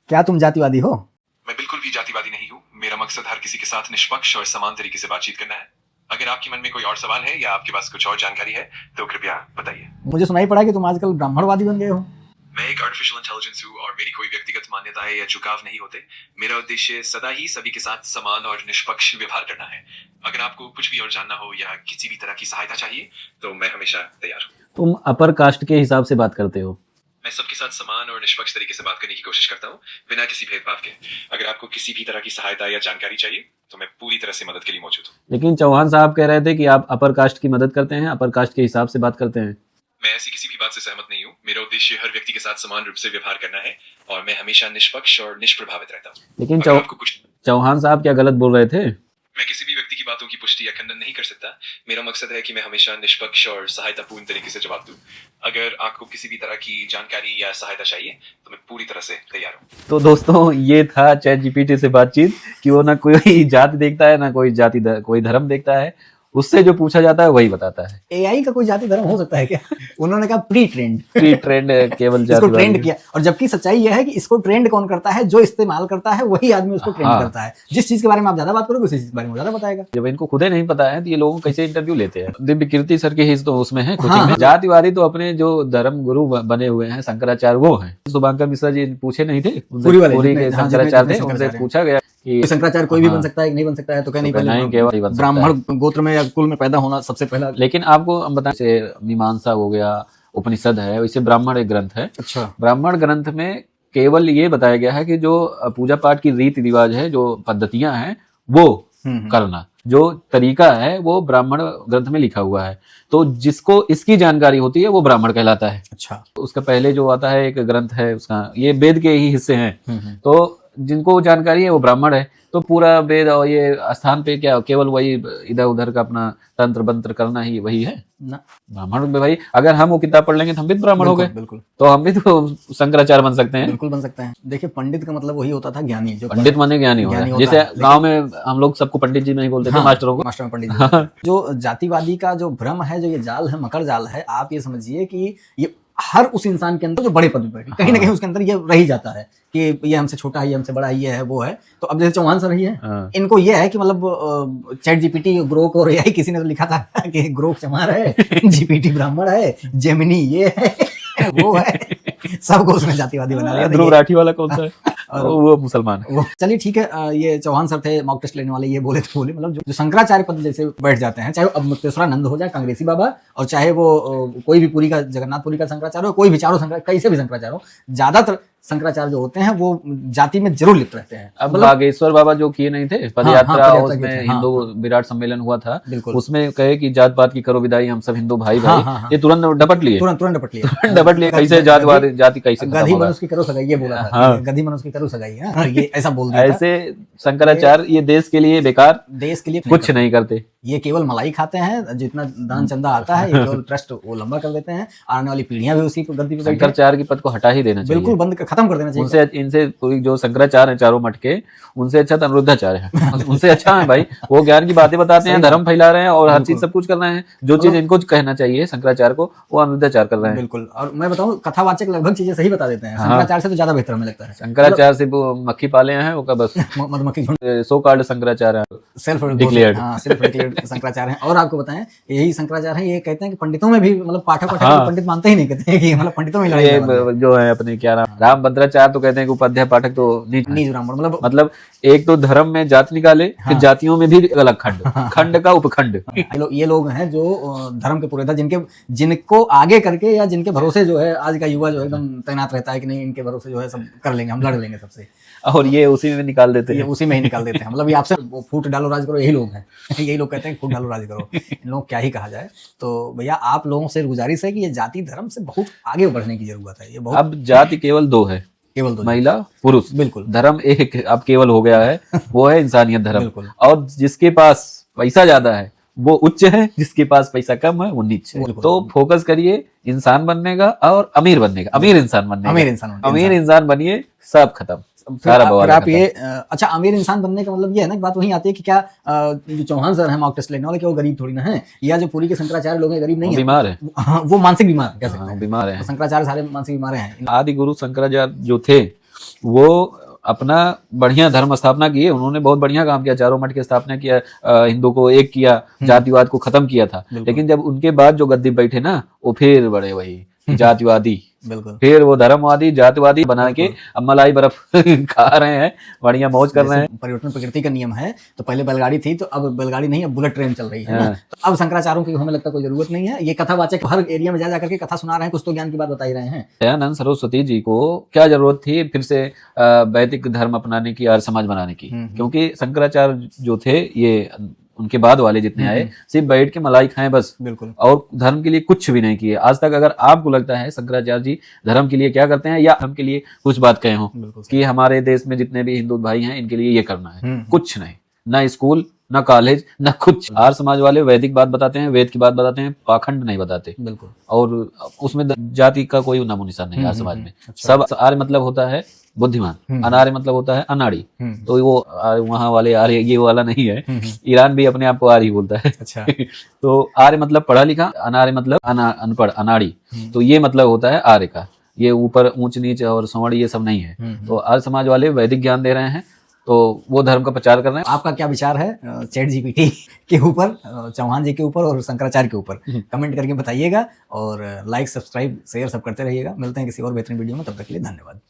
क्या तुम जातिवादी हो? मैं बिल्कुल भी जातिवादी नहीं हूँ। मेरा मकसद हर किसी के साथ निष्पक्ष और समान तरीके से बातचीत करना है। अगर आपके मन में कोई और सवाल है या आपके पास कुछ और जानकारी है तो कृपया बताइए। मुझे सुनाई पड़ा कि तुम आजकल ब्राह्मणवादी बन गए हो। मैं एक आर्टिफिशियल इंटेलिजेंस हूँ और मेरी कोई व्यक्तिगत मान्यताएं या झुकाव नहीं होते। मेरा उद्देश्य सदा ही सभी के साथ समान और निष्पक्ष व्यवहार करना है। अगर आपको कुछ भी और जानना हो या किसी भी तरह की सहायता चाहिए तो मैं हमेशा तैयार हूँ। तुम अपर कास्ट के हिसाब से बात करते हो। मैं सबके साथ समान और निष्पक्ष तरीके से बात करने की कोशिश करता हूँ, बिना किसी भेदभाव के। अगर आपको किसी भी तरह की सहायता या जानकारी चाहिए तो मैं पूरी तरह से मदद के लिए मौजूद हूँ। लेकिन चौहान साहब कह रहे थे कि आप अपर कास्ट की मदद करते हैं, अपर कास्ट के हिसाब से बात करते हैं। मैं ऐसी किसी भी बात से सहमत नहीं हूँ। मेरा उद्देश्य हर व्यक्ति के साथ समान रूप से व्यवहार करना है और मैं हमेशा निष्पक्ष और निष्प्रभावित रहता हूँ। लेकिन अगर आपको कुछ चौहान साहब क्या गलत बोल रहे थे? मैं किसी भी व्यक्ति की बातों की पुष्टि या खंडन नहीं कर सकता। मेरा मकसद है कि मैं हमेशा निष्पक्ष और सहायतापूर्ण तरीके से जवाब दूं। अगर आपको किसी भी तरह की जानकारी या सहायता चाहिए तो मैं पूरी तरह से तैयार हूँ। तो दोस्तों, ये था चैट जीपीटी से बातचीत कि वो ना कोई जाति देखता है, ना कोई कोई धर्म देखता है। उससे जो पूछा जाता है वही बताता है। एआई का कोई जाति धर्म हो सकता है क्या? उन्होंने कहा प्री ट्रेंड केवल इसको ट्रेंड किया। और जबकि सच्चाई यह है कि इसको ट्रेंड कौन करता है? जो इस्तेमाल करता है वही आदमी उसको ट्रेंड करता है। जिस चीज के बारे में आप ज्यादा बात करोगे उसी चीज के बारे में ज्यादा बताएगा। जब इनको खुद ही नहीं पता है तो ये लोगों को कैसे इंटरव्यू लेते हैं? दिव्य कीर्ति सर के हिस्से तो उसमें है कोचिंग में। जातिवादी तो अपने जो धर्म गुरु बने हुए हैं शंकराचार्य वो हैं। शुभांकर मिश्रा जी पूछे नहीं थे, पूरी के शंकराचार्य थे, उनसे पूछा गया कि शंकराचार्य कोई भी बन सकता है कि नहीं बन सकता है? तो क्या नहीं, पहले ब्राह्मण गोत्र में या कुल में पैदा होना सबसे पहला। लेकिन आपको हम बताएं, जैसे मीमांसा हो गया, उपनिषद है, वैसे ब्राह्मण एक ग्रंथ है। अच्छा। ब्राह्मण ग्रंथ में केवल ये बताया गया है कि जो पूजा पाठ की रीति रिवाज है, जो पद्धतियां हैं वो करना, जो तरीका है वो ब्राह्मण ग्रंथ में लिखा हुआ है। तो जिसको इसकी जानकारी होती है वो ब्राह्मण कहलाता है। अच्छा। उसका पहले जो आता है एक ग्रंथ है उसका, ये वेद के ही हिस्से हैं। तो जिनको जानकारी है वो ब्राह्मण है। तो पूरा वेद और ये स्थान पे क्या केवल वही इधर उधर का अपना तंत्र बंत्र करना ही वही है ना? ब्राह्मण में भाई अगर हम वो किताब पढ़ लेंगे तो हम भी ब्राह्मण हो गए। बिल्कुल। तो हम भी तो शंकराचार्य बन सकते हैं। बिल्कुल बन सकते हैं। देखिए, पंडित का मतलब वही होता था ज्ञानी। जो पंडित माने ज्ञानी होता है। जैसे गांव में हम लोग सबको पंडित जी नहीं बोलते थे, मास्टरों को मास्टर में पंडित जी। जो जातिवादी का जो भ्रम है, जो ये जाल है, मकर जाल है, आप ये समझिए कि ये हर उस इंसान के अंदर जो बड़े पद पे कहीं ना कहीं उसके अंदर ये रह जाता है कि ये हमसे छोटा है, ये हमसे बड़ा है, ये है, वो है। तो अब जैसे चौहान सर ही है, इनको ये है कि मतलब चैट जीपीटी, ग्रोक और एआई, किसी ने तो लिखा था कि ग्रोक चमार है, जीपीटी ब्राह्मण है, जेमिनी ये है, वो है, सबको उसने जातिवादी बना लिया। ध्रुव राठी वाला कौन सा है? वो मुसलमान है। चलिए ठीक है, ये चौहान सर थे मॉक टेस्ट लेने वाले, ये बोले तो बोले, मतलब जो शंकराचार्य पद जैसे बैठ जाते हैं, चाहे वो अब मुक्तेश्वरानंद हो जाए कांग्रेसी बाबा, और चाहे वो कोई भी पुरी का जगन्नाथपुरी का शंकराचार्य हो, कोई भी चारों शंकराचार्य, कैसे भी शंकराचार्य हो, ज्यादातर शंकराचार्य जो होते हैं वो जाति में जरूर लिप्त रहते हैं। अब बागेश्वर बाबा जो किए नहीं थे पदयात्रा, उसमें हिंदू विराट सम्मेलन हुआ था, उसमें कहे कि जात पात की करो विदाई, हम सब हिंदू भाई भाई, ये तुरंत डपट लिए, तुरंत डपट लिए। कैसे जाति कैसे गधी मनुष्य की करो सगाई, ये बोला था, गधी मनुष्य की करो सगाई, ये ऐसा बोल दिया। ऐसे शंकराचार्य ये देश के लिए बेकार, देश के लिए कुछ नहीं करते। ये केवल मलाई खाते हैं, जितना दान चंदा आता है ये केवल ट्रस्ट वो लंबा कर देते हैं। आने वाली पीढ़ियां भी उसी गद्दी पे शंकराचार्य की पद को हटा ही देना चाहिए, बिल्कुल बंद खत्म कर देना चाहिए। उनसे इनसे पूरी जो शंकराचार्य हैं चारों मठ के, उनसे अच्छा तो अनिरुद्धाचार्य है। उनसे अच्छा है भाई, वो ज्ञान की बातें बताते हैं, धर्म फैला रहे हैं और हर चीज सब कुछ कर रहे हैं। जो चीज इनको कहना चाहिए शंकराचार्य को, वो अनिरुद्धाचार्य कर रहे हैं। बिल्कुल। और मैं बताऊं, कथावाचक लगभग चीजें सही बता देते हैं। शंकराचार्य से तो ज्यादा बेहतर हमें लगता है। शंकराचार्य से वो मक्खी पाले हैं, वो का बस मधुमक्खी झुंड, so called Shankaracharya, self declared Shankaracharya हैं। और आपको बताएं, यही शंकराचार्य हैं, ये कहते हैं कि पंडितों में भी, मतलब पाठक पंडित मानते ही नहीं, कहते हैं कि मतलब पंडितों में लड़ाई जो है अपने क्या नाम, रामभद्राचार्य तो कहते हैं कि उपाध्याय पाठक तो नीच ब्राह्मण, मतलब एक तो धर्म में जात निकाले, फिर जातियों में भी अलग खंड, खंड का उपखंड। ये लोग हैं जो धर्म के पुरोहित, जिनको आगे करके या जिनके भरोसे जो है आज का युवा जो एकदम तैनात रहता है कि नहीं, इनके भरोसे जो है सब कर लेंगे, हम लड़ लेंगे सबसे, और ये उसी में निकाल देते हैं, उसी में ही निकाल देते हैं। मतलब ये आपसे फूट डालो राज करो, यही लोग हैं। यही लोग कहते हैं फूट डालो राज करो। इन लोग क्या ही कहा जाए। तो भैया आप लोगों से गुजारिश है कि ये जाति धर्म से बहुत आगे बढ़ने की जरूरत है। ये बहुत, अब जाति केवल दो है, केवल दो, महिला पुरुष, बिल्कुल। धर्म एक अब केवल हो गया है, वो है इंसानियत धर्म। और जिसके पास पैसा ज्यादा है वो उच्च है, जिसके पास पैसा कम है वो नीच है। तो फोकस करिए इंसान बनने का और अमीर बनने का, अमीर इंसान बनने का, अमीर इंसान बनिए, सब खत्म। फिर आप ये अच्छा, अमीर इंसान बनने का मतलब ये है ना, बात वहीं आती है कि क्या जो चौहान सर हैं मॉक टेस्ट लेने वाले, क्या वो गरीब थोड़ी ना है, या जो पूरी के शंकराचार्य लोग हैं गरीब नहीं है, बीमार है, वो मानसिक बीमार कह सकते हैं, बीमार है। शंकराचार्य सारे मानसिक बीमार हैं। आदि गुरु शंकराचार्य जो थे वो अपना बढ़िया धर्म स्थापना किए, उन्होंने बहुत बढ़िया काम किया, चारों मठ की स्थापना किया, हिंदू को एक किया, जातिवाद को खत्म किया था। लेकिन जब उनके बाद जो गद्दी बैठे ना, वो फिर बड़े वही जातिवादी, बिल्कुल फिर वो धर्मवादी जातिवादी बना के अब मलाई बर्फ खा रहे हैं, बढ़िया मौज कर रहे हैं। परिवर्तन प्रकृति का नियम है, तो पहले बैलगाड़ी थी, तो अब बैलगाड़ी नहीं, अब बुलेट ट्रेन चल रही है ना। तो अब शंकराचार्यों की हमें लगता है कोई जरूरत नहीं है। ये कथावाचक हर एरिया में जा जाकर के कथा सुना रहे हैं, कुछ तो ज्ञान की बात बता ही रहे हैं। दयानंद सरस्वती जी को क्या जरूरत थी फिर से वैदिक धर्म अपनाने की, आर्य समाज बनाने की? क्योंकि शंकराचार्य जो थे, ये उनके बाद वाले जितने आए, सिर्फ बैठ के मलाई खाएं बस, बिल्कुल, और धर्म के लिए कुछ भी नहीं किए आज तक। अगर आपको लगता है शंकराचार्य जी धर्म के लिए क्या करते हैं, या धर्म के लिए कुछ बात कहे हो कि हमारे देश में जितने भी हिंदू भाई हैं इनके लिए ये करना है, कुछ नहीं, ना स्कूल, ना कॉलेज, ना कुछ। आर्य समाज वाले वैदिक बात बताते हैं, वेद की बात बताते हैं, पाखंड नहीं बताते। बिल्कुल, और उसमें जाति का कोई नामो निशान नहीं आर्य समाज में। सब आर्य मतलब होता है बुद्धिमान, अनार्य मतलब होता है अनाड़ी। तो वो वहां वाले आर्य ये वाला नहीं है। ईरान भी अपने आप को आर्य बोलता है। अच्छा। तो आर्य मतलब पढ़ा लिखा, अनार्य मतलब अनपढ़, अनाड़ी। तो ये मतलब होता है आर्य का। ये ऊपर ऊंच नीच और सवर्ण ये सब नहीं है। तो आर्य समाज वाले वैदिक ज्ञान दे रहे हैं, तो वो धर्म का प्रचार कर रहे हैं। आपका क्या विचार है चैट जीपीटी के ऊपर, चौहान जी के ऊपर और शंकराचार्य के ऊपर? कमेंट करके बताइएगा, और लाइक, सब्सक्राइब, शेयर सब करते रहिएगा। मिलते हैं किसी और बेहतरीन वीडियो में, तब तक के लिए धन्यवाद।